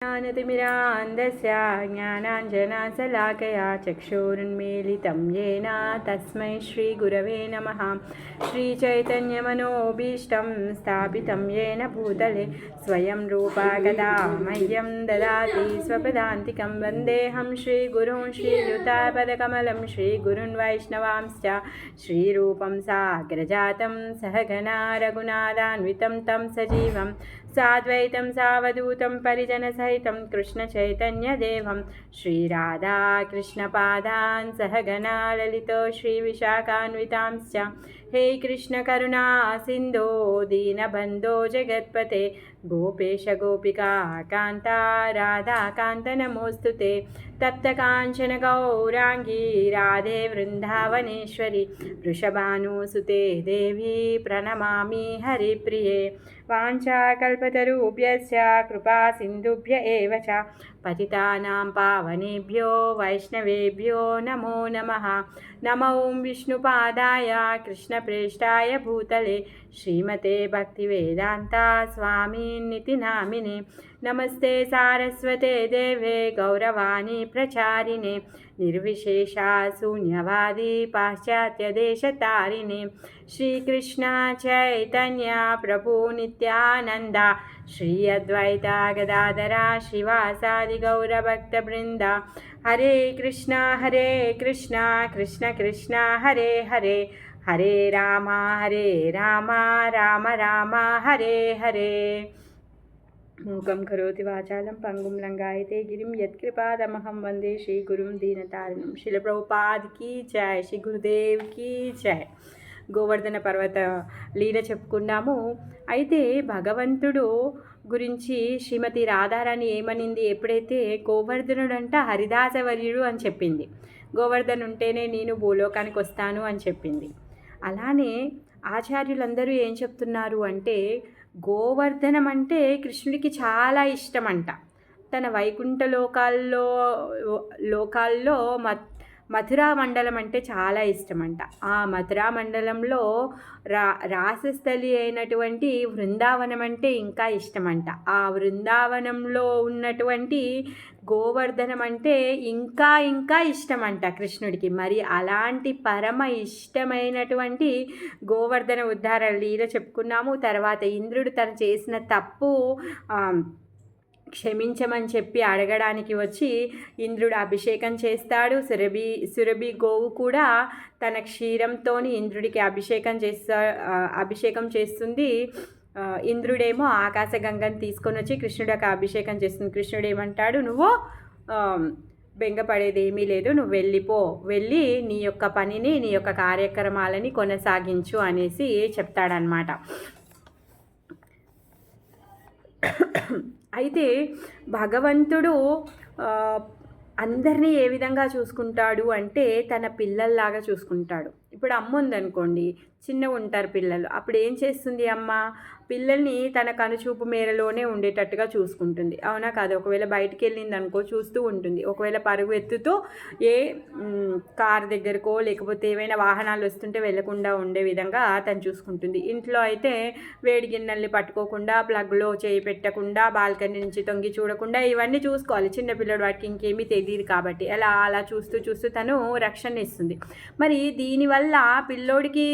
ज्ञानतिमिरान्धस्य ज्ञानाञ्जनशलाकया चक्षुरुन्मीलितं येन तस्मै श्रीगुरवे नमः। श्रीचैतन्यमनोभीष्टं स्थापितं येन भूतले स्वयं रूपा कदा मह्यं ददाति स्वपदान्तिकं। वन्देऽहं श्रीगुरुं श्रीयुतापदकमलं श्रीगुरुन् वैष्णवांश्च श्रीरूपं साग्रजातं सहगना रघुनाथान्वितं तं सजीवं साद्वैतं सावधूतं परिजनसहितं कृष्णचैतन्यदेवं श्रीराधाकृष्णपादान् सहगना ललितो श्रीविशाखान्वितांश्च। हे कृष्णकरुणा सिन्धो दीनबन्धो जगत्पते गोपेश गोपिका कान्ता राधाकान्त नमोऽस्तु ते। तप्तकाञ्चन गौराङ्गी राधे वृन्दावनेश्वरी वृषभानुसुते देवी प्रणमामि हरिप्रिये। वाञ्छाकल्पतरुभ्यश्च कृपा सिन्धुभ्य एव च पतितानां पावनेभ्यो वैष्णवेभ्यो नमो नमः। नमो विष्णुपादाय कृष्णप्रेष्ठाय भूतले श्रीमते भक्तिवेदान्ता स्वामिनिति नामिने। नमस्ते सारस्वते देवे गौरवाणी प्रचारिणे निर्विशेषा शून्यवादी पाश्चात्यदेशतारिणे। श्रीकृष्ण चैतन्य प्रभु नित्यानन्दा श्री अद्वैता गदाधरा श्रीवासादि गौरभक्तवृन्द। हरे कृष्णा कृष्ण कृष्ण हरे हरे हरे राम राम राम हरे हरे। मूकं करोति वाचालं पंगुं लंघयते गिरिं यत्कृपातमहं वंदे श्रीगुरुं दीनतारिणं। श्रील प्रभुपाद की जय, श्री गुरुदेव की जय। గోవర్ధన పర్వత లీల చెప్పుకున్నాము. అయితే భగవంతుడు గురించి శ్రీమతి రాధారాణి ఏమనింది, ఎప్పుడైతే గోవర్ధనుడంట హరిదాసవర్యుడు అని చెప్పింది, గోవర్ధన్ ఉంటేనే నేను భూలోకానికి వస్తాను అని చెప్పింది. అలానే ఆచార్యులందరూ ఏం చెప్తున్నారు అంటే గోవర్ధనం అంటే కృష్ణుడికి చాలా ఇష్టమంట. తన వైకుంఠ లోకాల్లో మథురా మండలం అంటే చాలా ఇష్టమంట. ఆ మథురా మండలంలో రాసస్థలి అయినటువంటి బృందావనం అంటే ఇంకా ఇష్టమంట. ఆ బృందావనంలో ఉన్నటువంటి గోవర్ధనం అంటే ఇంకా ఇంకా ఇష్టమంట కృష్ణుడికి. మరి అలాంటి పరమ ఇష్టమైనటువంటి గోవర్ధన ఉద్ధార లీల చెప్పుకున్నాము. తర్వాత ఇంద్రుడు తను చేసిన తప్పు క్షమించమని చెప్పి అడగడానికి వచ్చి ఇంద్రుడు అభిషేకం చేస్తాడు. సురభి గోవు కూడా తన క్షీరంతో ఇంద్రుడికి అభిషేకం చేస్తుంది. ఇంద్రుడేమో ఆకాశగంగను తీసుకొని వచ్చి కృష్ణుడికి అభిషేకం చేస్తుంది. కృష్ణుడు ఏమంటాడు, నువ్వు బెంగపడేది ఏమీ లేదు, నువ్వు వెళ్ళి నీ యొక్క పనిని నీ యొక్క కార్యక్రమాలని కొనసాగించు అనేసి చెప్తాడనమాట. అయితే భగవంతుడు అందరినీ ఏ విధంగా చూసుకుంటాడు అంటే తన పిల్లల్లాగా చూసుకుంటాడు. ఇప్పుడు అమ్మ ఉందనుకోండి, చిన్నగా ఉంటారు పిల్లలు, అప్పుడు ఏం చేస్తుంది అమ్మ, పిల్లల్ని తన కనుచూపు మేరలోనే ఉండేటట్టుగా చూసుకుంటుంది, అవునా కాదు? ఒకవేళ బయటికి వెళ్ళింది అనుకో చూస్తూ ఉంటుంది. ఒకవేళ పరుగు ఎత్తుతో ఏ కారు దగ్గరకో లేకపోతే ఏవైనా వాహనాలు వస్తుంటే వెళ్లకుండా ఉండే విధంగా తను చూసుకుంటుంది. ఇంట్లో అయితే వేడి గిన్నెల్ని పట్టుకోకుండా, ప్లగ్లో చేయి పెట్టకుండా, బాల్కనీ నుంచి తొంగి చూడకుండా ఇవన్నీ చూసుకోవాలి. చిన్నపిల్లడు వాడికి ఇంకేమీ తెలియదు కాబట్టి అలా చూస్తూ తను రక్షణ ఇస్తుంది. మరి దీనివల్ల పిల్లోడికి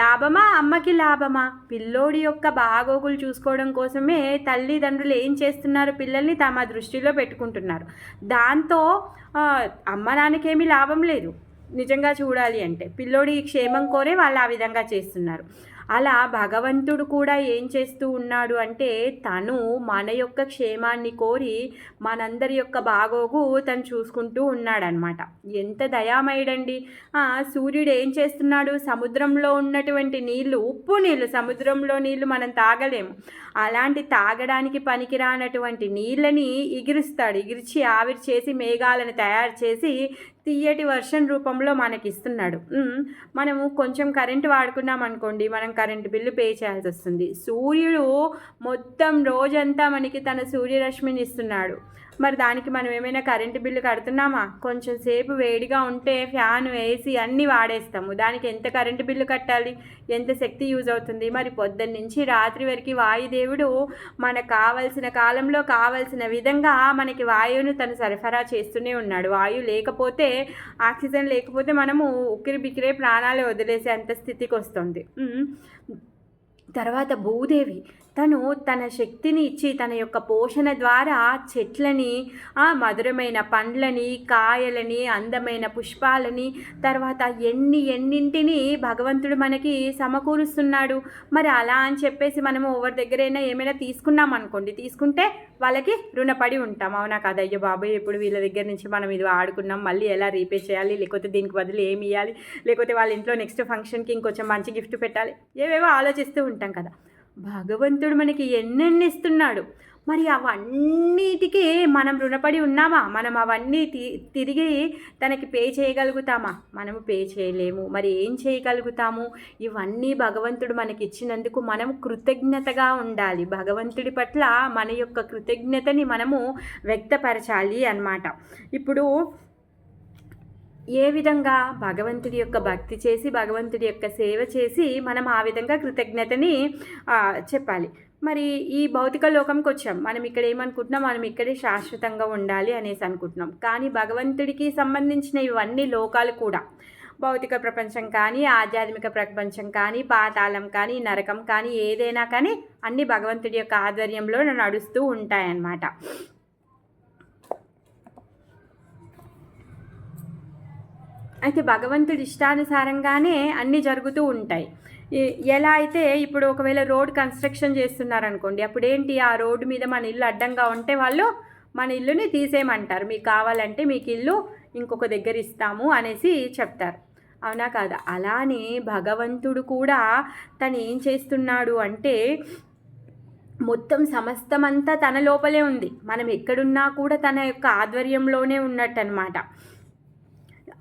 లాభమా, అమ్మకి లాభమా? పిల్లోడి యొక్క బాగోగులు చూసుకోవడం కోసమే తల్లిదండ్రులు ఏం చేస్తున్నారు, పిల్లల్ని తమ దృష్టిలో పెట్టుకుంటున్నారు. దాంతో అమ్మ నాన్నకేమీ లాభం లేదు. నిజంగా చూడాలి అంటే పిల్లోడి క్షేమం కోరే వాళ్ళు ఆ విధంగా చేస్తున్నారు. అలా భగవంతుడు కూడా ఏం చేస్తూ ఉన్నాడు అంటే తను మన యొక్క క్షేమాన్ని కోరి మనందరి యొక్క బాగోగు తను చూసుకుంటూ ఉన్నాడనమాట. ఎంత దయామయుడండి. సూర్యుడు ఏం చేస్తున్నాడు, సముద్రంలో ఉన్నటువంటి నీళ్లు, ఉప్పు నీళ్ళు, సముద్రంలో నీళ్లు మనం తాగలేము. అలాంటి తాగడానికి పనికిరానటువంటి నీళ్ళని ఎగిరిస్తాడు. ఎగిరిచి ఆవిరి చేసి మేఘాలను తయారు చేసి తియ్యటి వర్షం రూపంలో మనకిస్తున్నాడు. మనము కొంచెం కరెంటు వాడుకున్నాం అనుకోండి, మనం కరెంటు బిల్లు పే చేయాల్సి వస్తుంది. సూర్యుడు మొత్తం రోజంతా మనకి తన సూర్యరశ్మిని ఇస్తున్నాడు. మరి దానికి మనం ఏమైనా కరెంటు బిల్లు కడుతున్నామా? కొంచెం సేపు వేడిగా ఉంటే ఫ్యాన్, ఏసీ అన్నీ వాడేస్తాము. దానికి ఎంత కరెంటు బిల్లు కట్టాలి? ఎంత శక్తి యూజ్ అవుతుంది? మరి పొద్దున్న నుంచి రాత్రి వరకు వాయుదేవుడు మనకు కావలసిన కాలంలో కావలసిన విధంగా మనకి వాయువును తను సరఫరా చేస్తూనే ఉన్నాడు. వాయువు లేకపోతే, ఆక్సిజన్ లేకపోతే మనము ఉక్కిరి బిక్కిరే ప్రాణాలు వదిలేసే అంత స్థితికి వస్తుంది. తర్వాత భూదేవి తను తన శక్తిని ఇచ్చి తన యొక్క పోషణ ద్వారా చెట్లని, మధురమైన పండ్లని, కాయలని, అందమైన పుష్పాలని, తర్వాత ఎన్నింటిని భగవంతుడు మనకి సమకూరుస్తున్నాడు. మరి అలా అని చెప్పేసి మనము ఎవరి దగ్గరైనా ఏమైనా తీసుకున్నాం అనుకోండి, తీసుకుంటే వాళ్ళకి రుణపడి ఉంటాం. అవునా కదా? అయ్యో బాబాయ్, ఇప్పుడు వీళ్ళ దగ్గర నుంచి మనం ఇది వాడుకున్నాం, మళ్ళీ ఎలా రీపే చేయాలి, లేకపోతే దీనికి బదులు ఏమి ఇవ్వాలి, లేకపోతే వాళ్ళ ఇంట్లో నెక్స్ట్ ఫంక్షన్కి ఇంకొంచెం మంచి గిఫ్ట్ పెట్టాలి, ఏవేవో ఆలోచిస్తూ ఉంటాం కదా. భగవంతుడు మనకి ఎన్నెన్ని ఇస్తున్నాడు. మరి అవన్నిటికీ మనం రుణపడి ఉన్నామా? మనం అవన్నీ తిరిగి తనకి పే చేయగలుగుతామా? మనము పే చేయలేము. మరి ఏం చేయగలుగుతాము? ఇవన్నీ భగవంతుడు మనకి ఇచ్చినందుకు మనం కృతజ్ఞతగా ఉండాలి. భగవంతుడి పట్ల మన యొక్క కృతజ్ఞతని మనము వ్యక్తపరచాలి అన్నమాట. ఇప్పుడు ఏ విధంగా భగవంతుడి యొక్క భక్తి చేసి, భగవంతుడి యొక్క సేవ చేసి మనం ఆ విధంగా కృతజ్ఞతని చెప్పాలి. మరి ఈ భౌతిక లోకంకి వచ్చాం. మనం ఇక్కడ ఏమనుకుంటున్నాం? మనం ఇక్కడే శాశ్వతంగా ఉండాలి అనేసి అనుకుంటున్నాం. కానీ భగవంతుడికి సంబంధించిన ఇవన్నీ లోకాలు కూడా, భౌతిక ప్రపంచం కానీ, ఆధ్యాత్మిక ప్రపంచం కానీ, పాతాళం కానీ, నరకం కానీ, ఏదైనా కానీ అన్నీ భగవంతుడి యొక్క ఆధ్వర్యంలో నడుస్తూ ఉంటాయన్నమాట. అయితే భగవంతుడి ఇష్టానుసారంగానే అన్నీ జరుగుతూ ఉంటాయి. ఎలా అయితే ఇప్పుడు ఒకవేళ రోడ్ కన్స్ట్రక్షన్ చేస్తున్నారనుకోండి, అప్పుడేంటి, ఆ రోడ్డు మీద మన ఇల్లు అడ్డంగా ఉంటే వాళ్ళు మన ఇల్లుని తీసేయమంటారు. మీకు కావాలంటే మీకు ఇల్లు ఇంకొక దగ్గర ఇస్తాము అనేసి చెప్తారు. అవునా కాదా? అలానే భగవంతుడు కూడా తను ఏం చేస్తున్నాడు అంటే, మొత్తం సమస్తమంతా తన లోపలే ఉంది. మనం ఎక్కడున్నా కూడా తన యొక్క ఆధ్వర్యంలోనే ఉన్నట్టు అనమాట.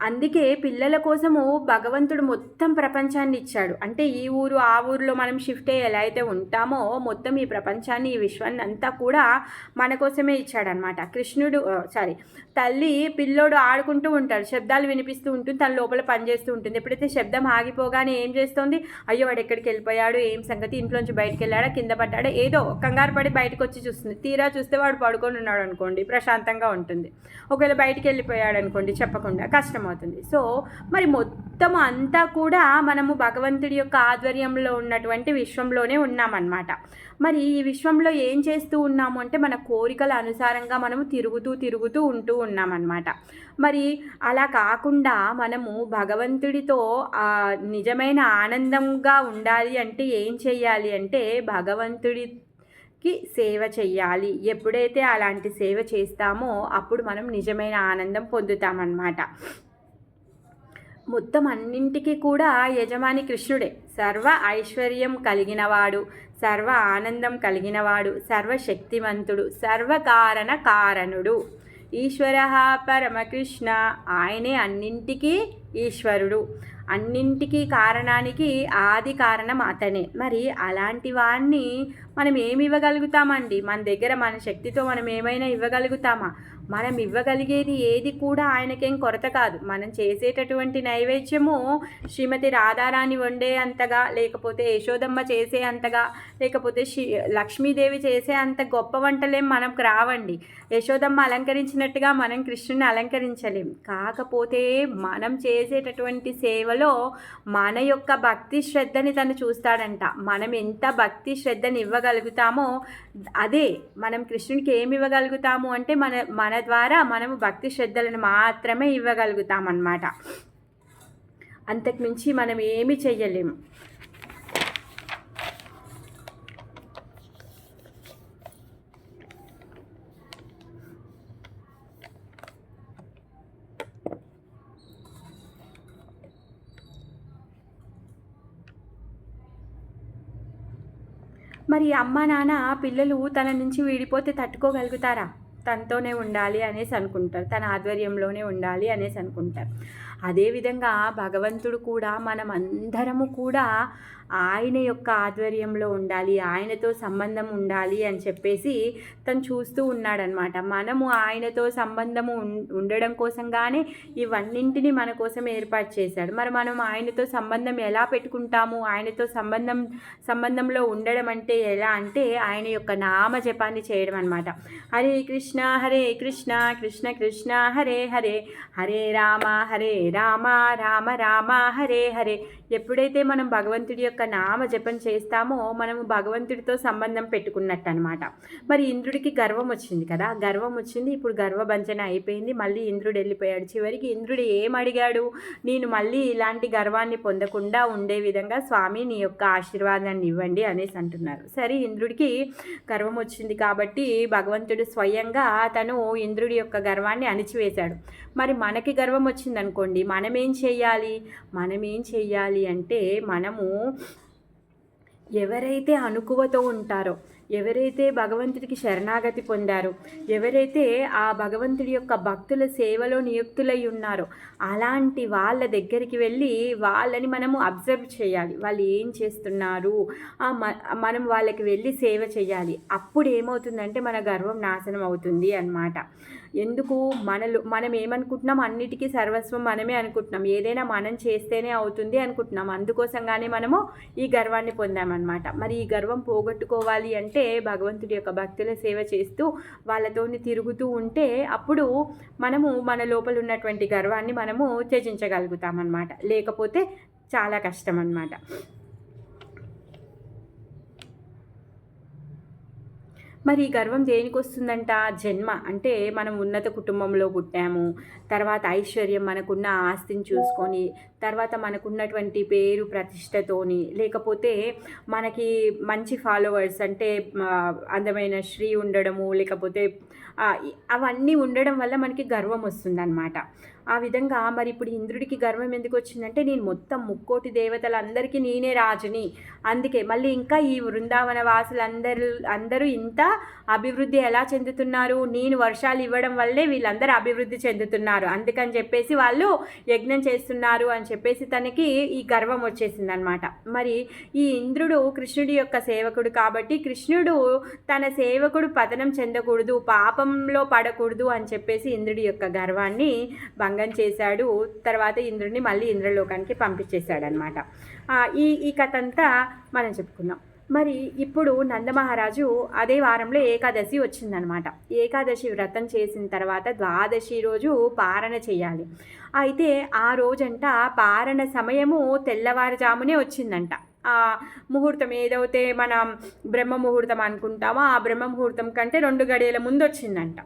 అందుకే పిల్లల కోసము భగవంతుడు మొత్తం ప్రపంచాన్ని ఇచ్చాడు. అంటే ఈ ఊరు ఆ ఊరిలో మనం షిఫ్ట్ అయ్యి ఎలా అయితే ఉంటామో, మొత్తం ఈ ప్రపంచాన్ని, ఈ విశ్వాన్ని అంతా కూడా మన కోసమే ఇచ్చాడనమాట. తల్లి పిల్లోడు ఆడుకుంటూ ఉంటాడు, శబ్దాలు వినిపిస్తూ ఉంటుంది, తన లోపల పనిచేస్తూ ఉంటుంది. ఎప్పుడైతే శబ్దం ఆగిపోగానే ఏం చేస్తుంది? అయ్యో వాడు ఎక్కడికి వెళ్ళిపోయాడు, ఏం సంగతి, ఇంట్లోంచి బయటకు వెళ్ళాడా, కింద పడ్డాడా, ఏదో కంగారు పడి బయటకు వచ్చి చూస్తుంది. తీరా చూస్తే వాడు పడుకొని ఉన్నాడు అనుకోండి, ప్రశాంతంగా ఉంటుంది. ఒకవేళ బయటికి వెళ్ళిపోయాడు అనుకోండి, చెప్పకుండా కష్టం అవుతుంది. సో మరి మొత్తం అంతా కూడా మనము భగవంతుడి యొక్క ఆధ్వర్యంలో ఉన్నటువంటి విశ్వంలోనే ఉన్నామన్నమాట. మరి ఈ విశ్వంలో ఏం చేస్తూ ఉన్నాము అంటే, మన కోరికల అనుసారంగా మనము తిరుగుతూ ఉంటూ ఉన్నామన్నమాట. మరి అలా కాకుండా మనము భగవంతుడితో నిజమైన ఆనందంగా ఉండాలి అంటే ఏం చెయ్యాలి అంటే, భగవంతుడికి సేవ చెయ్యాలి. ఎప్పుడైతే అలాంటి సేవ చేస్తామో అప్పుడు మనం నిజమైన ఆనందం పొందుతామన్నమాట. మొత్తం అన్నింటికి కూడా యజమాని కృష్ణుడే. సర్వ ఐశ్వర్యం కలిగినవాడు, సర్వ ఆనందం కలిగినవాడు, సర్వశక్తివంతుడు, సర్వకారణ కారణుడు. ఈశ్వర పరమకృష్ణ, ఆయనే అన్నింటికీ ఈశ్వరుడు, అన్నింటికీ కారణానికి ఆది కారణం అతనే. మరి అలాంటి వాడిని మనం ఏమి ఇవ్వగలుగుతామండి? మన దగ్గర మన శక్తితో మనం ఏమైనా ఇవ్వగలుగుతామా? మనం ఇవ్వగలిగేది ఏది కూడా ఆయనకేం కొరత కాదు. మనం చేసేటటువంటి నైవేద్యము శ్రీమతి రాధారాణి వండే అంతగా, లేకపోతే యశోదమ్మ చేసే అంతగా, లేకపోతే లక్ష్మీదేవి చేసే అంత గొప్ప వంటలేం మనకు రావండి. యశోదమ్మ అలంకరించినట్టుగా మనం కృష్ణుని అలంకరించలేం. కాకపోతే మనం చేసేటటువంటి సేవలో మన యొక్క భక్తి శ్రద్ధని తను చూస్తాడంట. మనం ఎంత భక్తి శ్రద్ధని ఇవ్వగలుగుతామో అదే మనం కృష్ణునికి ఏమి ఇవ్వగలుగుతాము అంటే మన ద్వారా మనము భక్తి శ్రద్ధలను మాత్రమే ఇవ్వగలుగుతామన్నమాట. అంతకుమించి మనం ఏమి చెయ్యలేము. మరి అమ్మ నాన్న పిల్లలు తన నుంచి విడిపోతే తట్టుకోగలుగుతారా? తనతోనే ఉండాలి అనేసి అనుకుంటారు, తన ఆధ్వర్యంలోనే ఉండాలి అనేసి అనుకుంటారు. అదేవిధంగా భగవంతుడు కూడా మనమందరము కూడా ఆయన యొక్క ఆధ్వర్యంలో ఉండాలి, ఆయనతో సంబంధం ఉండాలి అని చెప్పేసి తను చూస్తూ ఉన్నాడనమాట. మనము ఆయనతో సంబంధము ఉండడం కోసంగానే ఇవన్నింటినీ మన కోసం ఏర్పాటు చేశాడు. మరి మనం ఆయనతో సంబంధం ఎలా పెట్టుకుంటాము? ఆయనతో సంబంధంలో ఉండడం అంటే ఎలా అంటే ఆయన యొక్క నామ జపాన్ని చేయడం అనమాట. హరే కృష్ణ కృష్ణ కృష్ణ హరే హరే, హరే రామ రామ రామ హరే హరే. ఎప్పుడైతే మనం భగవంతుడి యొక్క నామ జపం చేస్తామో మనము భగవంతుడితో సంబంధం పెట్టుకున్నట్టు అనమాట. మరి ఇంద్రుడికి గర్వం వచ్చింది కదా, గర్వం వచ్చింది, ఇప్పుడు గర్వభంజన అయిపోయింది, మళ్ళీ ఇంద్రుడు వెళ్ళిపోయాడు. చివరికి ఇంద్రుడు ఏం అడిగాడు? నేను మళ్ళీ ఇలాంటి గర్వాన్ని పొందకుండా ఉండే విధంగా స్వామి నీ యొక్క ఆశీర్వాదాన్ని ఇవ్వండి అనేసి అంటున్నారు. సరే, ఇంద్రుడికి గర్వం వచ్చింది కాబట్టి భగవంతుడు స్వయంగా తను ఇంద్రుడి యొక్క గర్వాన్ని అణిచివేశాడు. మరి మనకి గర్వం వచ్చిందనుకోండి, మనమేం చెయ్యాలి అంటే మనము ఎవరైతే అనుకువతో ఉంటారో, ఎవరైతే భగవంతుడికి శరణాగతి పొందారో, ఎవరైతే ఆ భగవంతుడి యొక్క భక్తుల సేవలో నియుక్తులై ఉన్నారో అలాంటి వాళ్ళ దగ్గరికి వెళ్ళి వాళ్ళని మనము అబ్జర్వ్ చేయాలి. వాళ్ళు ఏం చేస్తున్నారు, మనం వాళ్ళకి వెళ్ళి సేవ చేయాలి. అప్పుడు ఏమవుతుందంటే మన గర్వం నాశనం అవుతుంది అన్నమాట. ఎందుకు? మనం ఏమనుకుంటున్నాం? అన్నిటికీ సర్వస్వం మనమే అనుకుంటున్నాం, ఏదైనా మనం చేస్తేనే అవుతుంది అనుకుంటున్నాం. అందుకోసంగానే మనము ఈ గర్వాన్ని పొందామన్నమాట. మరి ఈ గర్వం పోగొట్టుకోవాలి అంటే భగవంతుడి యొక్క భక్తుల సేవ చేస్తూ వాళ్ళతోని తిరుగుతూ ఉంటే అప్పుడు మనము మన లోపల ఉన్నటువంటి గర్వాన్ని మనము త్యజించగలుగుతామన్నమాట. లేకపోతే చాలా కష్టం అన్నమాట. మరి ఈ గర్వం దేనికి వస్తుందంట? జన్మ అంటే మనం ఉన్నత కుటుంబంలో పుట్టాము, తర్వాత ఐశ్వర్యం, మనకున్న ఆస్తిని చూసుకొని, తర్వాత మనకున్నటువంటి పేరు ప్రతిష్టతోని, లేకపోతే మనకి మంచి ఫాలోవర్స్ అంటే అందమైన శ్రీ ఉండడము, లేకపోతే అవన్నీ ఉండడం వల్ల మనకి గర్వం వస్తుందన్నమాట. ఆ విధంగా మరి ఇప్పుడు ఇంద్రుడికి గర్వం ఎందుకు వచ్చిందంటే నేను మొత్తం 3,000,000 దేవతలందరికీ నేనే రాజుని, అందుకే మళ్ళీ ఇంకా ఈ వృందావన వాసులందరూ ఇంత అభివృద్ధి ఎలా చెందుతున్నారు, నేను వర్షాలు ఇవ్వడం వల్లే వీళ్ళందరూ అభివృద్ధి చెందుతున్నారు, అందుకని చెప్పేసి వాళ్ళు యజ్ఞం చేస్తున్నారు అని చెప్పేసి తనకి ఈ గర్వం వచ్చేసింది అనమాట. మరి ఈ ఇంద్రుడు కృష్ణుడి యొక్క సేవకుడు కాబట్టి కృష్ణుడు తన సేవకుడు పతనం చెందకూడదు, పాపంలో పడకూడదు అని చెప్పేసి ఇంద్రుడి యొక్క గర్వాన్ని భంగం చేశాడు. తర్వాత ఇంద్రుడిని మళ్ళీ ఇంద్రలోకానికి పంపించేశాడనమాట. ఈ కథ అంతా మనం చెప్పుకున్నాం. మరి ఇప్పుడు నందమహారాజు అదే వారంలో ఏకాదశి వచ్చిందనమాట. ఏకాదశి వ్రతం చేసిన తర్వాత ద్వాదశి రోజు పారణ చేయాలి. అయితే ఆ రోజంట పారణ సమయము తెల్లవారుజామునే వచ్చిందంట. ఆ ముహూర్తం ఏదైతే మనం బ్రహ్మ ముహూర్తం అనుకుంటామో ఆ బ్రహ్మ ముహూర్తం కంటే 2 గడియల ముందు వచ్చిందంట.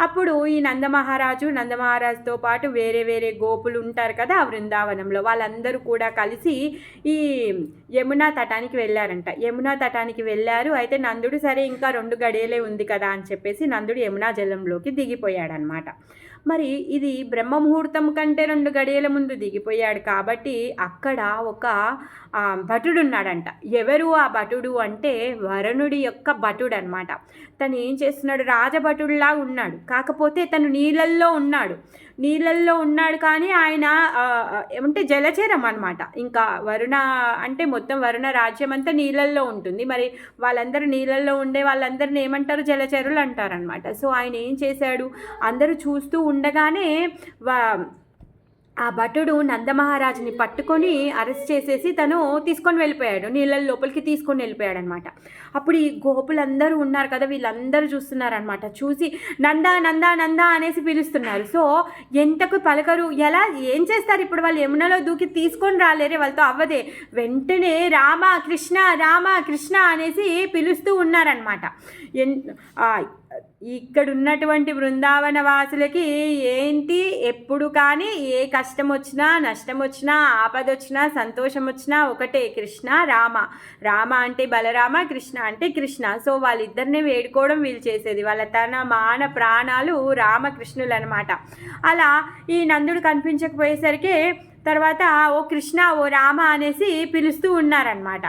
అప్పుడు ఈ నందమహారాజుతో పాటు వేరే వేరే గోపులు ఉంటారు కదా ఆ బృందావనంలో, వాళ్ళందరూ కూడా కలిసి ఈ యమునా తటానికి వెళ్ళారంట. యమునా తటానికి వెళ్ళారు. అయితే నందుడు సరే ఇంకా 2 గడియలే ఉంది కదా అని చెప్పేసి నందుడు యమునా జలంలోకి దిగిపోయాడనమాట. మరి ఇది బ్రహ్మ ముహూర్తం కంటే 2 గడియల ముందు దిగిపోయాడు కాబట్టి అక్కడ ఒక భటుడు ఉన్నాడంట. ఎవరు ఆ భటుడు అంటే వరుణుడి యొక్క భటుడు అనమాట. తను ఏం చేస్తున్నాడు? రాజభటుడులా ఉన్నాడు, కాకపోతే తను నీళ్ళల్లో ఉన్నాడు కానీ ఆయన ఏమంటే జలచరం అనమాట. ఇంకా వరుణ అంటే మొత్తం వరుణ రాజ్యం అంతా నీళ్ళల్లో ఉంటుంది. మరి వాళ్ళందరూ నీళ్ళల్లో ఉండే వాళ్ళందరిని ఏమంటారు? జలచరులు అంటారనమాట. సో ఆయన ఏం చేశాడు? అందరూ చూస్తూ ఉండగానే ఆ భటుడు నందమహారాజుని పట్టుకొని అరెస్ట్ చేసేసి తను తీసుకొని వెళ్ళిపోయాడు, నీళ్ళ లోపలికి తీసుకొని వెళ్ళిపోయాడు అనమాట. అప్పుడు ఈ గోపులందరూ ఉన్నారు కదా, వీళ్ళందరూ చూస్తున్నారనమాట. చూసి నందా నందా నందా అనేసి పిలుస్తున్నారు. సో ఎంతకు పలకరు, ఎలా ఏం చేస్తారు? ఇప్పుడు వాళ్ళు యమునలో దూకి తీసుకొని రాలేరే, వాళ్ళతో అవ్వదే. వెంటనే రామ కృష్ణ అనేసి పిలుస్తూ ఉన్నారనమాట. ఇక్కడ ఉన్నటువంటి బృందావన వాసులకి ఏంటి, ఎప్పుడు కానీ ఏ కష్టం వచ్చినా, నష్టం వచ్చినా, ఆపద వచ్చినా, సంతోషం వచ్చినా ఒకటే, కృష్ణ రామ అంటే బలరామ, కృష్ణ అంటే కృష్ణ. సో వాళ్ళిద్దరిని వేడుకోవడం వీళ్ళు చేసేది. వాళ్ళ తన మాన ప్రాణాలు రామకృష్ణులు అనమాట. అలా ఈ నందుడు కనిపించకపోయేసరికి తర్వాత ఓ కృష్ణ ఓ రామ అనేసి పిలుస్తూ ఉన్నారనమాట.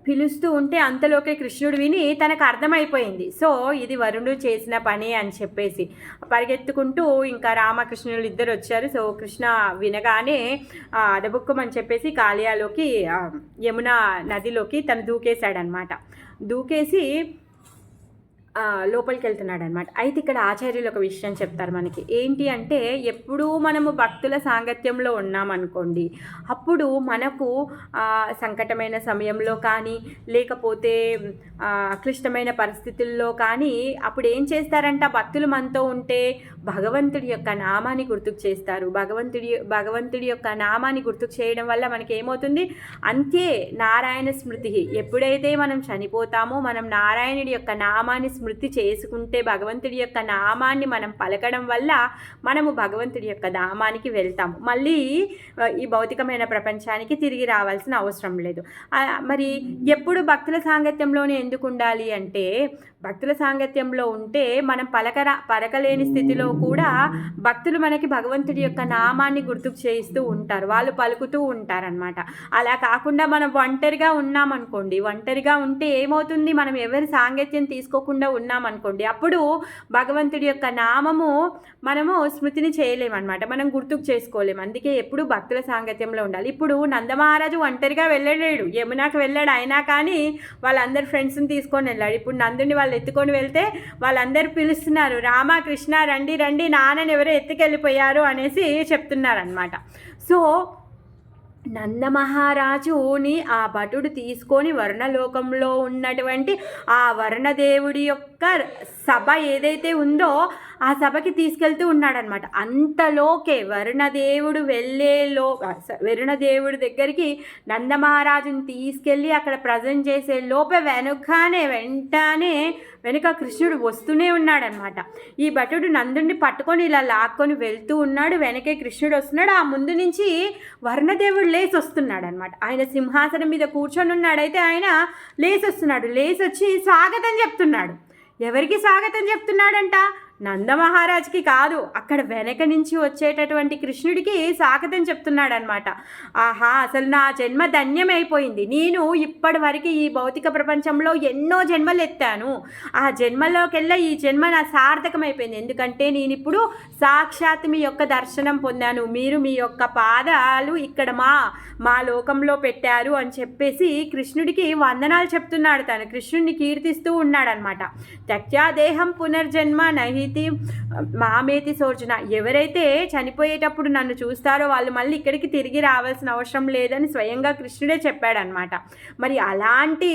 పిలుస్తూ ఉంటే అంతలోకే కృష్ణుడు విని తనకు అర్థమైపోయింది. సో ఇది వరుణుడు చేసిన పని అని చెప్పేసి పరిగెత్తుకుంటూ ఇంకా రామకృష్ణులు ఇద్దరు వచ్చారు. సో కృష్ణ వినగానే అదబుక్కమని చెప్పేసి కాళియాలోకి యమునా నదిలోకి తను దూకేశాడనమాట. దూకేసి లోపలికి వెళ్తున్నాడు అనమాట. అయితే ఇక్కడ ఆచార్యులు ఒక విషయం చెప్తారు మనకి. ఏంటి అంటే ఎప్పుడూ మనము భక్తుల సాంగత్యంలో ఉన్నామనుకోండి, అప్పుడు మనకు సంకటమైన సమయంలో కానీ లేకపోతే క్లిష్టమైన పరిస్థితుల్లో కానీ అప్పుడు ఏం చేస్తారంట, భక్తులు మనతో ఉంటే భగవంతుడి యొక్క నామాన్ని గుర్తుకు చేస్తారు. భగవంతుడి యొక్క నామాన్ని గుర్తుకు చేయడం వల్ల మనకి ఏమవుతుంది, అంతే నారాయణ స్మృతి. ఎప్పుడైతే మనం చనిపోతామో మనం నారాయణుడి యొక్క నామాన్ని స్మృతి చేసుకుంటే, భగవంతుడి యొక్క నామాన్ని మనం పలకడం వల్ల మనము భగవంతుడి యొక్క నామానికి వెళ్తాము. మళ్ళీ ఈ భౌతికమైన ప్రపంచానికి తిరిగి రావాల్సిన అవసరం లేదు. మరి ఎప్పుడు భక్తుల సాంగత్యంలోనే ఎందుకు ఉండాలి అంటే, భక్తుల సాంగత్యంలో ఉంటే మనం పలకలేని స్థితిలో కూడా భక్తులు మనకి భగవంతుడి యొక్క నామాన్ని గుర్తుకు చేయిస్తూ ఉంటారు, వాళ్ళు పలుకుతూ ఉంటారనమాట. అలా కాకుండా మనం ఒంటరిగా ఉన్నామనుకోండి, ఒంటరిగా ఉంటే ఏమవుతుంది, మనం ఎవరి సాంగత్యం తీసుకోకుండా ఉన్నామనుకోండి, అప్పుడు భగవంతుడి యొక్క నామము మనము స్మృతిని చేయలేమన్నమాట, మనం గుర్తుకు చేసుకోలేము. అందుకే ఎప్పుడు భక్తుల సాంగత్యంలో ఉండాలి. ఇప్పుడు నందమహారాజు ఒంటరిగా వెళ్ళలేడు, యమునాకు వెళ్ళాడు, అయినా కానీ వాళ్ళందరి ఫ్రెండ్స్ని తీసుకొని వెళ్ళాడు. ఇప్పుడు నందుని వాళ్ళు ఎత్తుకొని వెళ్తే వాళ్ళందరూ పిలుస్తున్నారు, రామ కృష్ణ రండి రండి, నాన్నని ఎవరో ఎత్తుకెళ్ళిపోయారు అనేసి చెప్తున్నారనమాట. సో నందమహారాజుని ఆ భటుడు తీసుకొని వర్ణలోకంలో ఉన్నటువంటి ఆ వర్ణదేవుడి యొక్క సభ ఏదైతే ఉందో ఆ సభకి తీసుకెళ్తూ ఉన్నాడనమాట. అంతలోకే వరుణదేవుడి దగ్గరికి నందమహారాజుని తీసుకెళ్ళి అక్కడ ప్రజెంట్ చేసే లోపే వెనుక కృష్ణుడు వస్తూనే ఉన్నాడనమాట. ఈ భటుడు నందుడిని పట్టుకొని ఇలా లాక్కొని వెళ్తూ ఉన్నాడు, వెనకే కృష్ణుడు వస్తున్నాడు. ఆ ముందు నుంచి వర్ణదేవుడు లేచి వస్తున్నాడు అనమాట. ఆయన సింహాసనం మీద కూర్చొని ఉన్నాడైతే ఆయన లేచి వస్తున్నాడు. లేచి వచ్చి స్వాగతం చెప్తున్నాడు. ఎవరికి స్వాగతం చెప్తున్నాడంట, నందమహారాజ్కి కాదు, అక్కడ వెనక నుంచి వచ్చేటటువంటి కృష్ణుడికి స్వాగతం చెప్తున్నాడనమాట. ఆహా, అసలు నా జన్మ ధన్యమైపోయింది. నేను ఇప్పటి వరకు ఈ భౌతిక ప్రపంచంలో ఎన్నో జన్మలు ఎత్తాను, ఆ జన్మలోకెల్లా ఈ జన్మ నా సార్థకమైపోయింది. ఎందుకంటే నేను ఇప్పుడు సాక్షాత్ మీ యొక్క దర్శనం పొందాను, మీరు మీ యొక్క పాదాలు ఇక్కడ మా లోకంలో పెట్టారు అని చెప్పేసి కృష్ణుడికి వందనాలు చెప్తున్నాడు. తను కృష్ణుడిని కీర్తిస్తూ ఉన్నాడనమాట. త్యక్త్యా దేహం పునర్జన్మ నహి మామేతి సోర్జున, ఎవరైతే చనిపోయేటప్పుడు నన్ను చూస్తారో వాళ్ళు మళ్ళీ ఇక్కడికి తిరిగి రావాల్సిన అవసరం లేదని స్వయంగా కృష్ణుడే చెప్పాడనమాట. మరి అలాంటి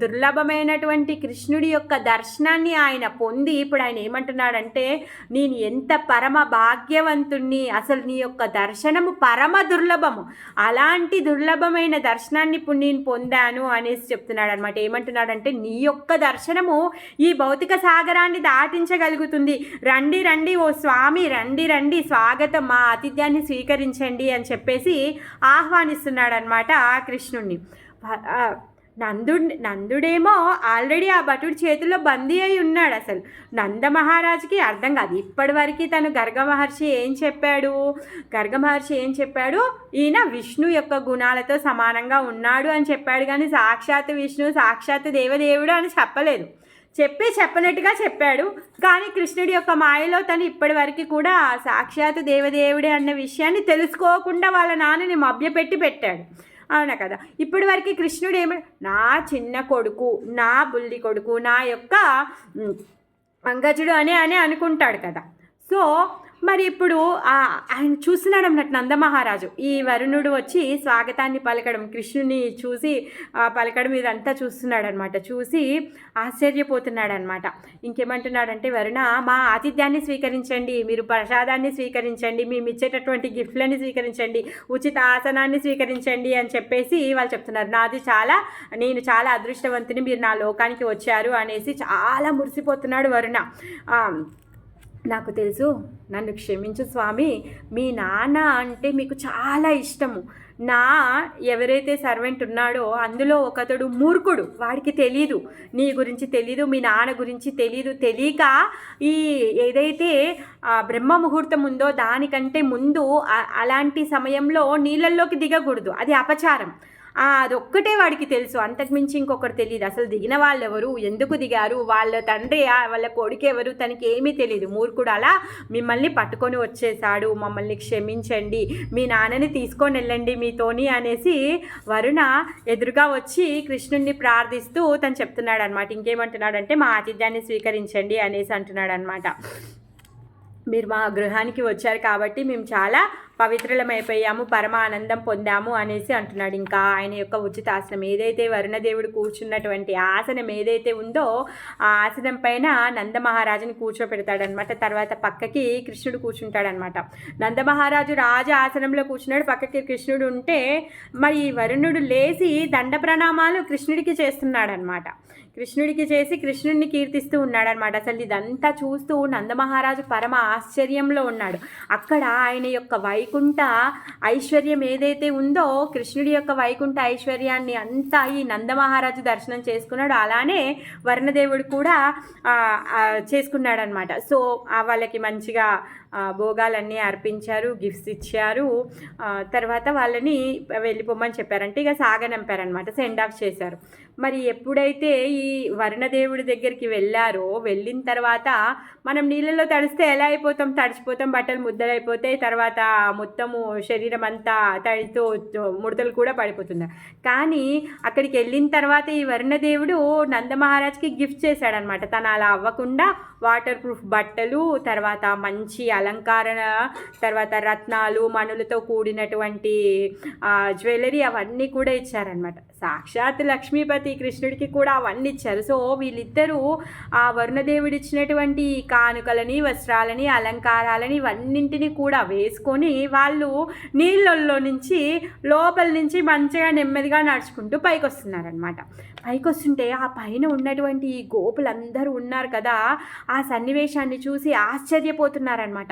దుర్లభమైనటువంటి కృష్ణుడి యొక్క దర్శనాన్ని ఆయన పొంది ఇప్పుడు ఆయన ఏమంటున్నాడంటే, నేను ఎంత పరమ భాగ్యవంతుణ్ణి, అసలు నీ యొక్క దర్శనము పరమ దుర్లభము, అలాంటి దుర్లభమైన దర్శనాన్ని ఇప్పుడు నేను పొందాను అనేసి చెప్తున్నాడు అనమాట. ఏమంటున్నాడంటే, నీ యొక్క దర్శనము ఈ భౌతిక సాగరాన్ని దాటించగలుగుతుంది. రండి రండి ఓ స్వామి, రండి రండి, స్వాగతం, మా ఆతిథ్యాన్ని స్వీకరించండి అని చెప్పేసి ఆహ్వానిస్తున్నాడు అనమాట కృష్ణుణ్ణి. నందుడేమో ఆల్రెడీ ఆ భటుడి చేతిలో బందీ అయి ఉన్నాడు. అసలు నందమహారాజుకి అర్థం కాదు. ఇప్పటి వరకు తను గర్గ మహర్షి ఏం చెప్పాడు, ఈయన విష్ణు యొక్క గుణాలతో సమానంగా ఉన్నాడు అని చెప్పాడు, కానీ సాక్షాత్ విష్ణు సాక్షాత్ దేవదేవుడు అని చెప్పలేదు. చెప్పనట్టుగా చెప్పాడు, కానీ కృష్ణుడి యొక్క మాయలో తను ఇప్పటి వరకు కూడా సాక్షాత్ దేవదేవుడే అన్న విషయాన్ని తెలుసుకోకుండా వాళ్ళ నాన్నని మభ్యపెట్టి పెట్టాడు. అవునా కదా. ఇప్పటి వరకు కృష్ణుడు నా చిన్న కొడుకు, నా బుల్లి కొడుకు, నా యొక్క అంగజుడు అని అనుకుంటాడు కదా. సో మరి ఇప్పుడు ఆయన చూస్తున్నాడు అన్నట్టు నందమహారాజు, ఈ వరుణుడు వచ్చి స్వాగతాన్ని పలకడం, కృష్ణుని చూసి పలకడం ఇదంతా చూస్తున్నాడు అనమాట. చూసి ఆశ్చర్యపోతున్నాడు అనమాట. ఇంకేమంటున్నాడంటే, వరుణ, మా ఆతిథ్యాన్ని స్వీకరించండి, మీరు ప్రసాదాన్ని స్వీకరించండి, మేము ఇచ్చేటటువంటి గిఫ్ట్లని స్వీకరించండి, ఉచిత ఆసనాన్ని స్వీకరించండి అని చెప్పేసి వాళ్ళు చెప్తున్నారు. నేను చాలా అదృష్టవంతుని, మీరు నా లోకానికి వచ్చారు అనేసి చాలా మురిసిపోతున్నాడు వరుణ. నాకు తెలుసు, నన్ను క్షమించు స్వామి, మీ నాన్న అంటే మీకు చాలా ఇష్టము. ఎవరైతే సర్వెంట్ ఉన్నాడో అందులో ఒకతడు మూర్ఖుడు, వాడికి తెలీదు, నీ గురించి తెలీదు, మీ నాన్న గురించి తెలీదు. తెలియక ఏదైతే బ్రహ్మ ముహూర్తం ఉందో దానికంటే ముందు అలాంటి సమయంలో నీళ్ళల్లోకి దిగకూడదు, అది అపచారం. అదొక్కటే వాడికి తెలుసు, అంతకుమించి ఇంకొకటి తెలియదు. అసలు దిగిన వాళ్ళు ఎవరు, ఎందుకు దిగారు, వాళ్ళ తండ్రి వాళ్ళ కొడుకు ఎవరు, తనకి ఏమీ తెలియదు. మూర్ఖుడు అలా మిమ్మల్ని పట్టుకొని వచ్చేసాడు, మమ్మల్ని క్షమించండి, మీ నాన్నని తీసుకొని వెళ్ళండి మీతోని అనేసి వరుణ ఎదురుగా వచ్చి కృష్ణుడిని ప్రార్థిస్తూ తను చెప్తున్నాడు అనమాట. ఇంకేమంటున్నాడంటే మా ఆతిథ్యాన్ని స్వీకరించండి అనేసి అంటున్నాడు అనమాట. మీరు మా గృహానికి వచ్చారు కాబట్టి మేము చాలా పవిత్రులమైపోయాము, పరమ ఆనందం పొందాము అనేసి అంటున్నాడు. ఇంకా ఆయన యొక్క ఉచితాసనం ఏదైతే వరుణదేవుడు కూర్చున్నటువంటి ఆసనం ఏదైతే ఉందో ఆ ఆసనం పైన నందమహారాజుని కూర్చోపెడతాడనమాట. తర్వాత పక్కకి కృష్ణుడు కూర్చుంటాడనమాట. నందమహారాజు రాజ ఆసనంలో కూర్చున్నాడు, పక్కకి కృష్ణుడు ఉంటే మరి వరుణుడు లేచి దండ ప్రణామాలు కృష్ణుడికి చేస్తున్నాడనమాట. కృష్ణుడికి చేసి కృష్ణుడిని కీర్తిస్తూ ఉన్నాడనమాట. అసలు ఇదంతా చూస్తూ నందమహారాజు పరమ ఆశ్చర్యంలో ఉన్నాడు. అక్కడ ఆయన యొక్క వైకుంఠ ఐశ్వర్యం ఏదైతే ఉందో కృష్ణుడి యొక్క వైకుంఠ ఐశ్వర్యాన్ని అంతా ఈ నందమహారాజు దర్శనం చేసుకున్నాడు. అలానే వర్ణదేవుడు కూడా చేసుకున్నాడు అనమాట. సో వాళ్ళకి మంచిగా భోగాలన్నీ అర్పించారు, గిఫ్ట్స్ ఇచ్చారు. తర్వాత వాళ్ళని వెళ్ళిపోమని చెప్పారంటే ఇక సాగనంపారనమాట, సెండ్ ఆఫ్ చేశారు. మరి ఎప్పుడైతే ఈ వరుణదేవుడి దగ్గరికి వెళ్ళారో వెళ్ళిన తర్వాత మనం నీళ్ళలో తడిస్తే ఎలా అయిపోతాం, తడిచిపోతాం, బట్టలు ముద్దలైపోతాయి, తర్వాత మొత్తము శరీరం అంతా తడితో ముడతలు కూడా పడిపోతుంది. కానీ అక్కడికి వెళ్ళిన తర్వాత ఈ వరుణదేవుడు నందమహారాజ్కి గిఫ్ట్ చేశాడనమాట. తను అలా అవ్వకుండా వాటర్ ప్రూఫ్ బట్టలు, తర్వాత మంచి అలంకరణ, తర్వాత రత్నాలు మణులతో కూడినటువంటి జ్యువెలరీ అవన్నీ కూడా ఇచ్చారనమాట. సాక్షాత్ లక్ష్మీపతి కృష్ణుడికి కూడా అవన్నీ ఇచ్చారు. సో వీళ్ళిద్దరూ ఆ వరుణదేవుడు ఇచ్చినటువంటి కానుకలని, వస్త్రాలని, అలంకారాలని ఇవన్నింటినీ కూడా వేసుకొని వాళ్ళు నీళ్ళల్లో నుంచి లోపల నుంచి మంచిగా నెమ్మదిగా నడుచుకుంటూ పైకి వస్తున్నారనమాట. పైకి వస్తుంటే ఆ పైన ఉన్నటువంటి ఈ గోపులందరూ ఉన్నారు కదా, ఆ సన్నివేశాన్ని చూసి ఆశ్చర్యపోతున్నారనమాట.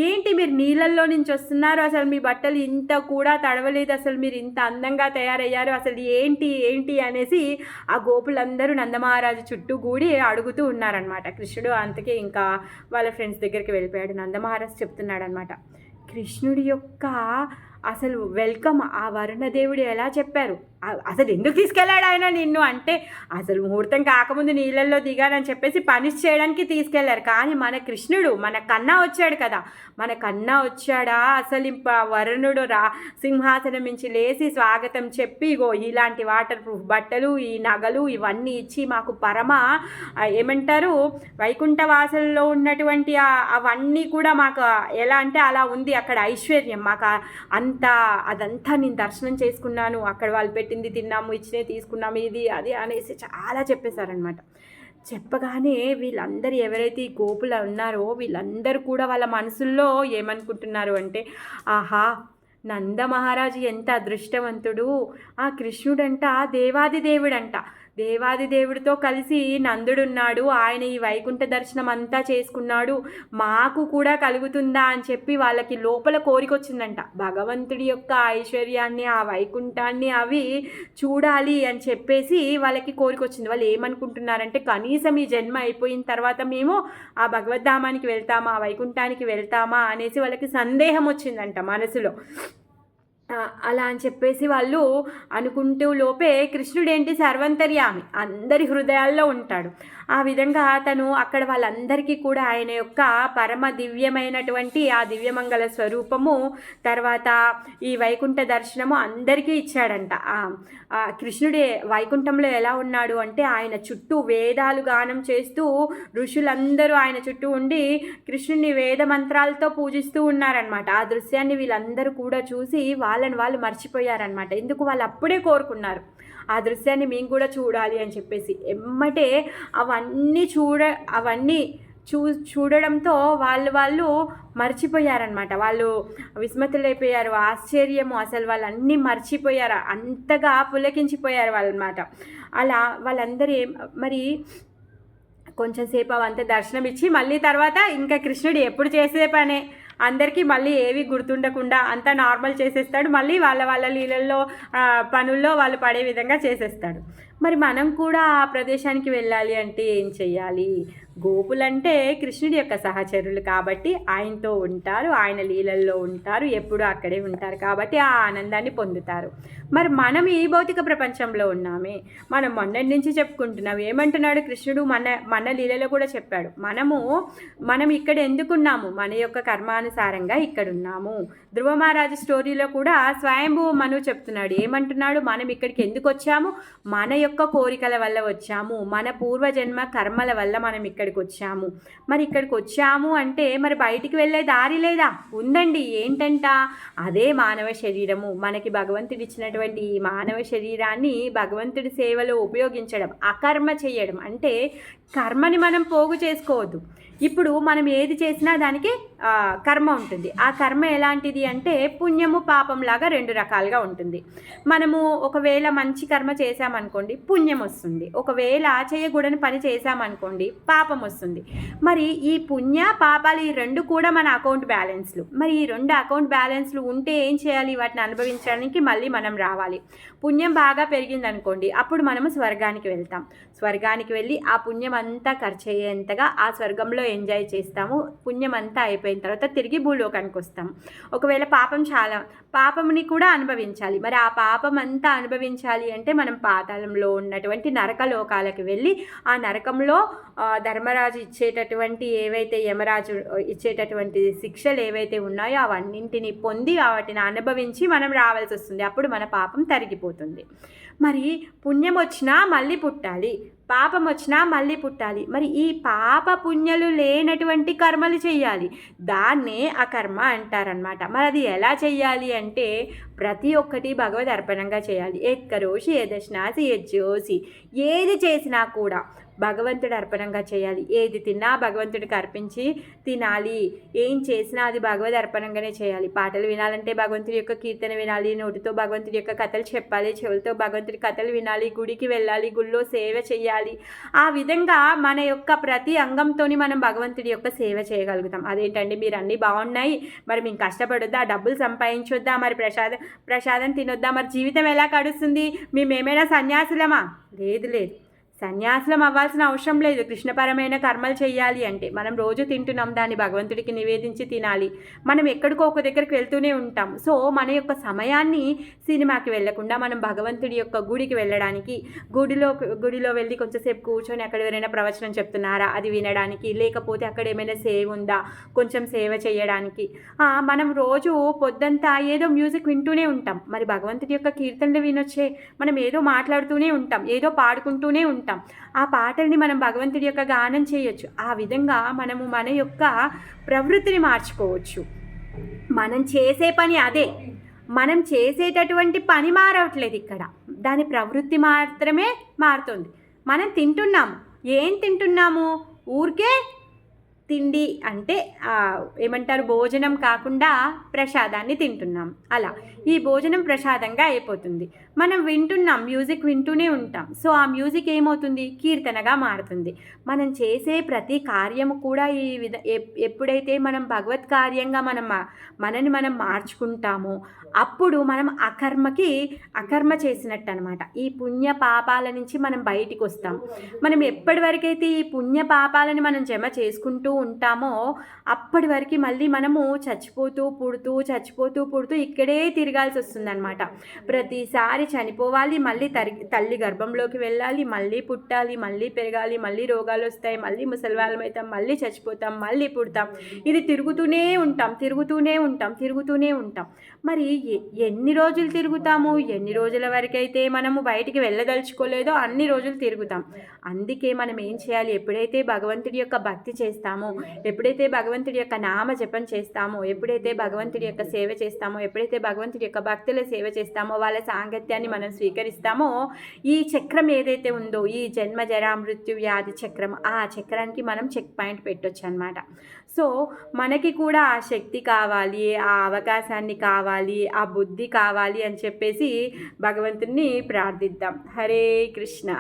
ఏంటి మీరు నీళ్ళల్లో నుంచి వస్తున్నారు, అసలు మీ బట్టలు ఇంత కూడా తడవలేదు, అసలు మీరు ఇంత అందంగా తయారయ్యారు, అసలు ఏంటి ఏంటి అనేసి ఆ గోపులందరూ నందమహారాజు చుట్టూ కూడి అడుగుతూ ఉన్నారనమాట. కృష్ణుడు అంతకే ఇంకా వాళ్ళ ఫ్రెండ్స్ దగ్గరికి వెళ్ళిపోయాడు. నందమహారాజు చెప్తున్నాడు అనమాట, కృష్ణుడి యొక్క అసలు వెల్కమ్ ఆ వరుణదేవుడు ఎలా చెప్పారు, అసలు ఎందుకు తీసుకెళ్ళాడు ఆయన నిన్ను అంటే, అసలు ముహూర్తం కాకముందు నీళ్ళల్లో దిగాలని చెప్పేసి పనిష్ చేయడానికి తీసుకెళ్లారు. కానీ మన కృష్ణుడు మన కన్నా వచ్చాడు కదా, మన కన్నా వచ్చాడా, అసలు వరుణుడు సింహాసనం నుంచి లేచి స్వాగతం చెప్పి ఇగో ఇలాంటి వాటర్ ప్రూఫ్ బట్టలు, ఈ నగలు ఇవన్నీ ఇచ్చి మాకు పరమ ఏమంటారు వైకుంఠవాసంలో ఉన్నటువంటి అవన్నీ కూడా మాకు ఎలా అంటే అలా ఉంది అక్కడ ఐశ్వర్యం, మాకు అదంతా నేను దర్శనం చేసుకున్నాను, అక్కడ వాళ్ళు పెట్టింది తిన్నాము, ఇచ్చినవి తీసుకున్నాము, ఇది అది అనేసి చాలా చెప్పేశారనమాట. చెప్పగానే వీళ్ళందరూ ఎవరైతే ఈ గోపులు ఉన్నారో వీళ్ళందరూ కూడా వాళ్ళ మనసుల్లో ఏమనుకుంటున్నారు అంటే, ఆహా నందమహారాజు ఎంత అదృష్టవంతుడు, ఆ కృష్ణుడంట దేవాది దేవుడంట, దేవాది దేవుడితో కలిసి నందుడున్నాడు, ఆయన ఈ వైకుంఠ దర్శనం అంతా చేసుకున్నాడు, మాకు కూడా కలుగుతుందా అని చెప్పి వాళ్ళకి లోపల కోరికొచ్చిందంట. భగవంతుడి యొక్క ఐశ్వర్యాన్ని, ఆ వైకుంఠాన్ని అవి చూడాలి అని చెప్పేసి వాళ్ళకి కోరికొచ్చింది. వాళ్ళు ఏమనుకుంటున్నారంటే కనీసం ఈ జన్మ అయిపోయిన తర్వాత మేము ఆ భగవద్ధామానికి వెళ్తామా, ఆ వైకుంఠానికి వెళ్తామా అనేసి వాళ్ళకి సందేహం వచ్చిందంట మనసులో. అలా అని చెప్పేసి వాళ్ళు అనుకుంటూ లోపే కృష్ణుడు ఏంటి సర్వంతర్యామి, అందరి హృదయాల్లో ఉంటాడు. ఆ విధంగా తను అక్కడ వాళ్ళందరికీ కూడా ఆయన యొక్క పరమ దివ్యమైనటువంటి ఆ దివ్యమంగళ స్వరూపము, తర్వాత ఈ వైకుంఠ దర్శనము అందరికీ ఇచ్చాడంట. కృష్ణుడే వైకుంఠంలో ఎలా ఉన్నాడు అంటే ఆయన చుట్టూ వేదాలు గానం చేస్తూ ఋషులందరూ ఆయన చుట్టూ ఉండి కృష్ణుడిని వేద మంత్రాలతో పూజిస్తూ ఉన్నారనమాట. ఆ దృశ్యాన్ని వీళ్ళందరూ కూడా చూసి వాళ్ళని వాళ్ళు మర్చిపోయారనమాట. ఎందుకు వాళ్ళు అప్పుడే కోరుకున్నారు ఆ దృశ్యాన్ని మేము కూడా చూడాలి అని చెప్పేసి. ఎమ్మటే అవన్నీ చూడడంతో వాళ్ళు మర్చిపోయారనమాట. వాళ్ళు విస్మతులైపోయారు, ఆశ్చర్యము, అసలు వాళ్ళన్నీ మర్చిపోయారు, అంతగా పులకించిపోయారు వాళ్ళనమాట. అలా వాళ్ళందరూ మరి కొంచెం సేపు అవంతా దర్శనం ఇచ్చి మళ్ళీ తర్వాత ఇంకా కృష్ణుడు ఎప్పుడు చేసే పనే, అందరికీ మళ్ళీ ఏవి గుర్తుండకుండా అంతా నార్మల్ చేసేస్తాడు, మళ్ళీ వాళ్ళ లీలల్లో పనుల్లో వాళ్ళు పడే విధంగా చేసేస్తాడు. మరి మనం కూడా ఆ ప్రదేశానికి వెళ్ళాలి అంటే ఏం చెయ్యాలి, గోపులంటే కృష్ణుడి యొక్క సహచరులు కాబట్టి ఆయనతో ఉంటారు, ఆయన లీలల్లో ఉంటారు, ఎప్పుడూ అక్కడే ఉంటారు కాబట్టి ఆ ఆనందాన్ని పొందుతారు. మరి మనం ఈ భౌతిక ప్రపంచంలో ఉన్నామే, మనం మొన్నటి నుంచి చెప్పుకుంటున్నాం. ఏమంటున్నాడు కృష్ణుడు? మన లీలలో కూడా చెప్పాడు, మనం ఇక్కడ ఎందుకున్నాము, మన యొక్క కర్మానుసారంగా ఇక్కడ ఉన్నాము. ధ్రువ మహారాజు స్టోరీలో కూడా స్వయంభూ మను చెప్తున్నాడు. ఏమంటున్నాడు? మనం ఇక్కడికి ఎందుకు వచ్చాము? మన యొక్క కోరికల వల్ల వచ్చాము, మన పూర్వజన్మ కర్మల వల్ల మనం ఇక్కడికి వచ్చాము. మరి ఇక్కడికి వచ్చాము అంటే మరి బయటికి వెళ్ళే దారి లేదా? ఉందండి. ఏంటంట? అదే మానవ శరీరము. మనకి భగవంతుడు ఇచ్చినటువంటి ఈ మానవ శరీరాన్ని భగవంతుడి సేవలో ఉపయోగించడం, అకర్మ చేయడం. అంటే కర్మని మనం పోగు చేసుకోవద్దు. ఇప్పుడు మనం ఏది చేసినా దానికి కర్మ ఉంటుంది. ఆ కర్మ ఎలాంటిది అంటే పుణ్యము పాపం లాగా 2 రకాలుగా ఉంటుంది. మనము ఒకవేళ మంచి కర్మ చేశామనుకోండి పుణ్యం వస్తుంది, ఒకవేళ చేయకూడని పని చేశామనుకోండి పాపం వస్తుంది. మరి ఈ పుణ్య పాపాలు ఈ 2 కూడా మన అకౌంట్ బ్యాలెన్స్లు. మరి ఈ 2 అకౌంట్ బ్యాలెన్స్లు ఉంటే ఏం చేయాలి? వాటిని అనుభవించడానికి మళ్ళీ మనం రావాలి. పుణ్యం బాగా పెరిగిందనుకోండి, అప్పుడు మనము స్వర్గానికి వెళ్తాం. స్వర్గానికి వెళ్ళి ఆ పుణ్యం అంతా ఖర్చు అయ్యేంతగా ఆ స్వర్గంలో ఎంజాయ్ చేస్తాము. పుణ్యం అంతా అయిపోయిన తర్వాత తిరిగి భూలోకానికి వస్తాం. ఒకవేళ పాపముని కూడా అనుభవించాలి. మరి ఆ పాపం అంతా అనుభవించాలి అంటే మనం పాతాళంలో ఉన్నటువంటి నరక లోకాలకు వెళ్ళి ఆ నరకంలో ధర్మరాజు ఇచ్చేటటువంటి ఏవైతే యమరాజు ఇచ్చేటటువంటి శిక్షలు ఏవైతే ఉన్నాయో అవన్నింటిని పొంది వాటిని అనుభవించి మనం రావాల్సి వస్తుంది. అప్పుడు మన పాపం తరిగిపోతుంది. మరి పుణ్యం వచ్చినా మళ్ళీ పుట్టాలి, పాపం వచ్చినా మళ్ళీ పుట్టాలి. మరి ఈ పాప పుణ్యలు లేనటువంటి కర్మలు చేయాలి, దాన్నే అకర్మ అంటారనమాట. మరి అది ఎలా చెయ్యాలి అంటే ప్రతి ఒక్కటి భగవద్ అర్పణంగా చేయాలి. ఎక్కరోషి యదశ్నాసి యజ్జోసి, ఏది చేసినా కూడా భగవంతుడు అర్పణంగా చేయాలి. ఏది తిన్నా భగవంతుడికి అర్పించి తినాలి. ఏం చేసినా అది భగవద్ అర్పణంగానే చేయాలి. పాటలు వినాలంటే భగవంతుడి యొక్క కీర్తన వినాలి, నోటితో భగవంతుడి యొక్క కథలు చెప్పాలి, చెవులతో భగవంతుడి కథలు వినాలి, గుడికి వెళ్ళాలి, గుళ్ళో సేవ చేయాలి. ఆ విధంగా మన యొక్క ప్రతి అంగంతోని మనం భగవంతుడి యొక్క సేవ చేయగలుగుతాం. అదేంటండి మీరు అన్నీ బాగున్నాయి, మరి మేము కష్టపడొద్దా, డబ్బులు సంపాదించొద్దా, మరి ప్రసాదం తినొద్దా, మరి జీవితం ఎలా గడుస్తుంది, మేమేమైనా సన్యాసులమా? లేదు. సన్యాసులం అవ్వాల్సిన అవసరం లేదు. కృష్ణపరమైన కర్మలు చేయాలి అంటే మనం రోజు తింటున్నాం, దాన్ని భగవంతుడికి నివేదించి తినాలి. మనం ఎక్కడికో ఒక దగ్గరికి వెళ్తూనే ఉంటాం. సో మన యొక్క సమయాన్ని సినిమాకి వెళ్ళకుండా మనం భగవంతుడి యొక్క గుడికి వెళ్ళడానికి, గుడిలో వెళ్ళి కొంచెంసేపు కూర్చొని అక్కడ ఎవరైనా ప్రవచనం చెప్తున్నారా అది వినడానికి, లేకపోతే అక్కడ ఏమైనా సేవ ఉందా కొంచెం సేవ చేయడానికి. మనం రోజు పొద్దంతా ఏదో మ్యూజిక్ వింటూనే ఉంటాం, మరి భగవంతుడి యొక్క కీర్తనలు వినొచ్చే. మనం ఏదో మాట్లాడుతూనే ఉంటాం, ఏదో పాడుకుంటూనే ఉంటాం. ఆ పాటల్ని మనం భగవంతుడి యొక్క గానం చేయొచ్చు. ఆ విధంగా మనము మన యొక్క ప్రవృత్తిని మార్చుకోవచ్చు. మనం చేసే పని అదే, మనం చేసేటటువంటి పని మారవట్లేదు, ఇక్కడ దాని ప్రవృత్తి మాత్రమే మారుతుంది. మనం తింటున్నాము, ఏం తింటున్నాము? ఊరికే తిండి అంటే ఏమంటారు, భోజనం కాకుండా ప్రసాదాన్ని తింటున్నాం. అలా ఈ భోజనం ప్రసాదంగా అయిపోతుంది. మనం వింటున్నాం, మ్యూజిక్ వింటూనే ఉంటాం. సో ఆ మ్యూజిక్ ఏమవుతుంది? కీర్తనగా మారుతుంది. మనం చేసే ప్రతి కార్యము కూడా ఎప్పుడైతే మనం భగవత్ కార్యంగా మనని మనం మార్చుకుంటామో అప్పుడు మనం అకర్మ చేసినట్టు అనమాట. ఈ పుణ్య పాపాల నుంచి మనం బయటికి వస్తాం. మనం ఎప్పటి వరకైతే ఈ పుణ్య పాపాలని మనం జమ చేసుకుంటూ ఉంటామో అప్పటి వరకు మళ్ళీ మనము చచ్చిపోతూ పుడుతూ ఇక్కడే తిరగాల్సి వస్తుందన్నమాట. ప్రతిసారి చనిపోవాలి, మళ్ళీ తల్లి గర్భంలోకి వెళ్ళాలి, మళ్ళీ పుట్టాలి, మళ్ళీ పెరగాలి, మళ్ళీ రోగాలు వస్తాయి, మళ్ళీ ముసలివాళ్ళం అవుతాం, మళ్ళీ చచ్చిపోతాం, మళ్ళీ పుడతాం. ఇది తిరుగుతూనే ఉంటాం. మరి ఎన్ని రోజులు తిరుగుతాము? ఎన్ని రోజుల వరకైతే మనము బయటికి వెళ్ళదలుచుకోలేదో అన్ని రోజులు తిరుగుతాం. అందుకే మనం ఏం చేయాలి? ఎప్పుడైతే భగవంతుడి యొక్క భక్తి చేస్తామో, ఎప్పుడైతే భగవంతుడి యొక్క నామ జపం చేస్తామో, ఎప్పుడైతే భగవంతుడి యొక్క సేవ చేస్తామో, ఎప్పుడైతే భగవంతుడి యొక్క భక్తుల సేవ చేస్తామో, వాళ్ళ సాంగత్యాన్ని మనం స్వీకరిస్తామో, ఈ చక్రం ఏదైతే ఉందో, ఈ జన్మ జరా మృత్యు వ్యాధి చక్రం, ఆ చక్రానికి మనం చెక్ పాయింట్ పెట్టొచ్చు అనమాట. సో మనకి కూడా ఆ శక్తి కావాలి, ఆ అవకాశాన్ని కావాలి, ఆ బుద్ధి కావాలి అని చెప్పేసి భగవంతుని ప్రార్థిద్దాం. హరే కృష్ణ.